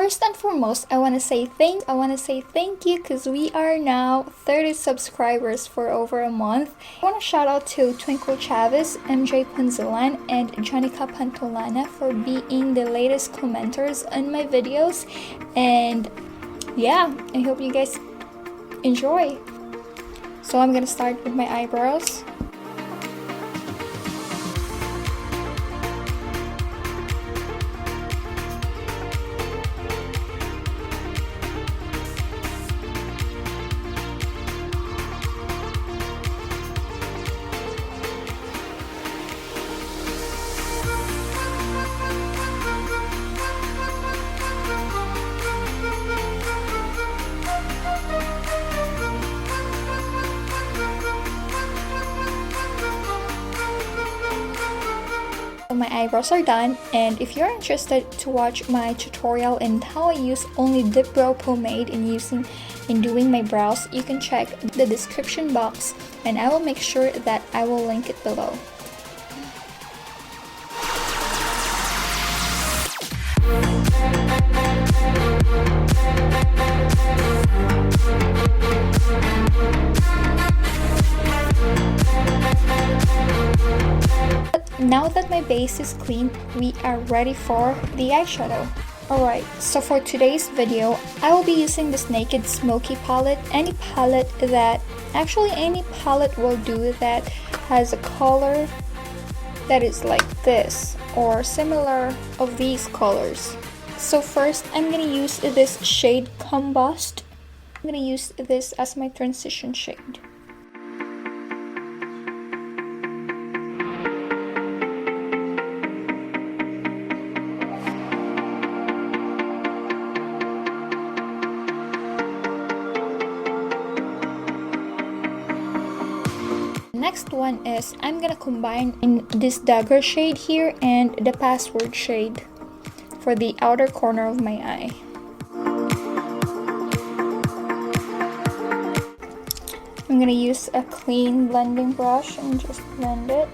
first and foremost, I want to say thank you because we are now 30 subscribers for over a month. I want to shout out to Twinkle Chavez, MJ Punzalan, and Janica Pantolana for being the latest commenters on my videos. And yeah, I hope you guys enjoy. So I'm gonna start with my eyebrows. My eyebrows are done, and if you're interested to watch my tutorial in how I use only dip brow pomade in doing my brows, you can check the description box and I will make sure that I will link it below. Now that my base is clean, we are ready for the eyeshadow. Alright, so for today's video, I will be using this Naked Smoky palette. Any palette will do that has a color that is like this or similar of these colors. So first, I'm gonna use this shade Combust. I'm gonna use this as my transition shade. Next one is I'm gonna combine in this dagger shade here and the password shade for the outer corner of my eye. I'm gonna use a clean blending brush and just blend it.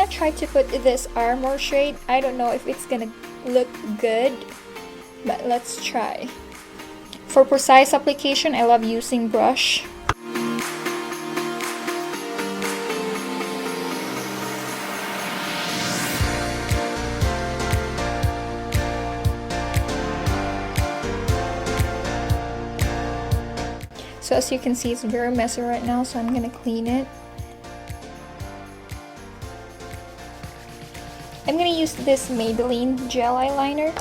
Try to put this armor shade. I don't know if it's gonna look good, but let's try. For precise application, I love using brush. So as you can see, it's very messy right now, so I'm gonna clean it. I'm gonna use this Maybelline gel eyeliner.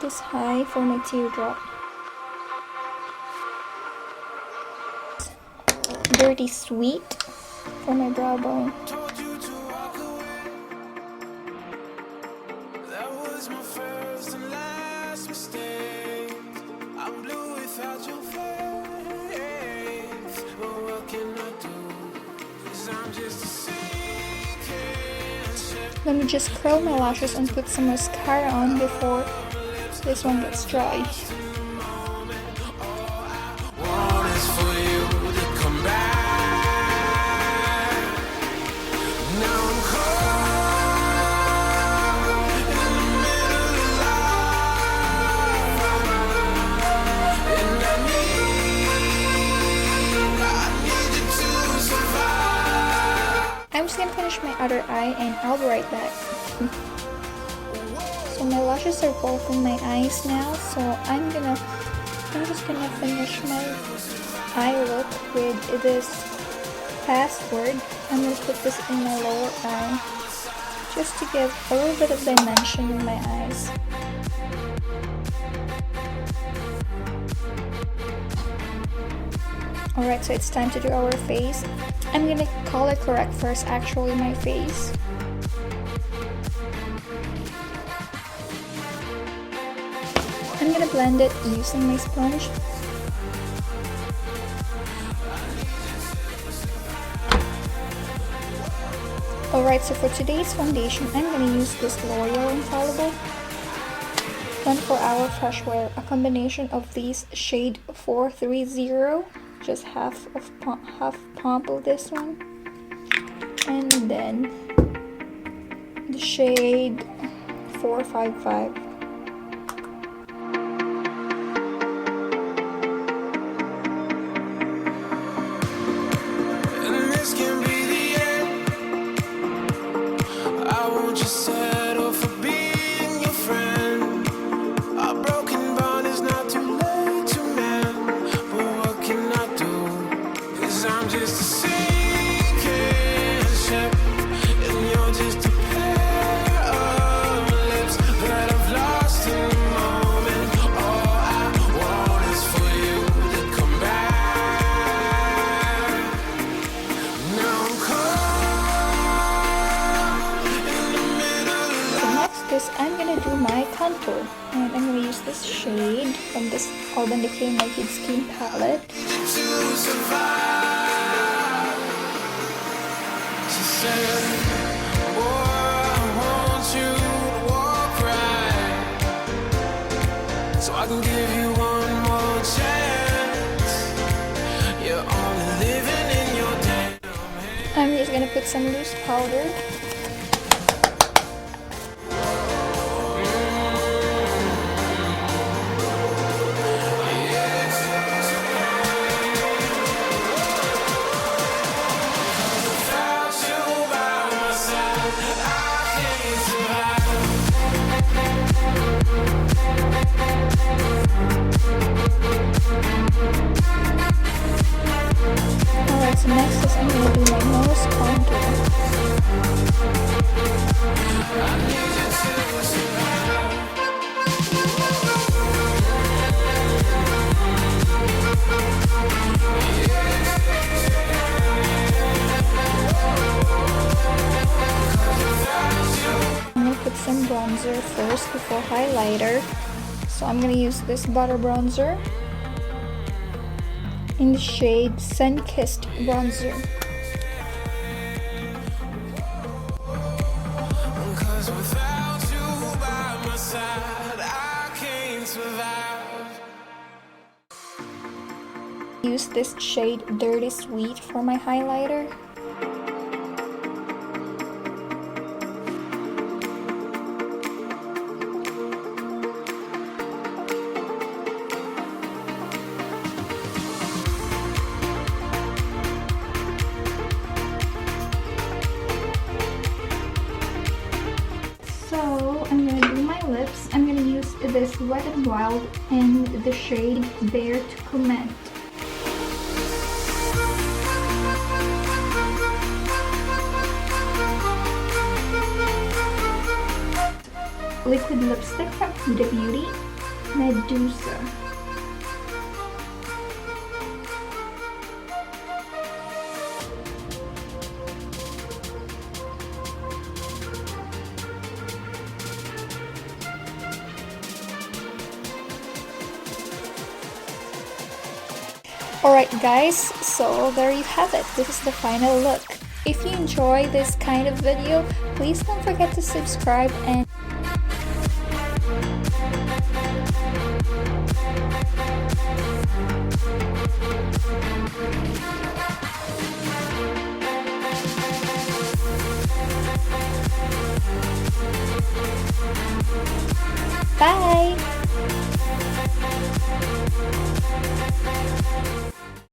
This high for my teardrop. Dirty Sweet for my brow bone. Let me just curl my lashes and put some mascara on before this one gets dry. just gonna finish my other eye and I'll be right back. So my lashes are both in my eyes now, so I'm just gonna finish my eye look with this password. I'm gonna put this in my lower eye just to give a little bit of dimension in my eyes. Alright, so it's time to do our face. I'm gonna color correct first, actually, my face. I'm gonna blend it using my sponge. Alright, so for today's foundation, I'm gonna use this L'Oreal Infallible 24 Hour Fresh Wear, a combination of these shade 430, just half pump of this one, and then the shade 455. I'm gonna do my contour, and I'm gonna use this shade from this Urban Decay Naked Skin palette. So I can give you one more chance. You're only living in your damn head. I'm just gonna put some loose powder. So next is I'm going to do my nose contour. I'm going to put some bronzer first before highlighter. So I'm going to use this butter bronzer in the shade Sun-Kissed Bronzer. Use this shade Dirty Sweet for my highlighter. So I'm gonna do my lips. I'm gonna use this Wet n Wild in the shade Dare to Comment. Liquid lipstick from Huda Beauty, Medusa. Alright guys, so there you have it. This is the final look. If you enjoy this kind of video, please don't forget to subscribe and bye!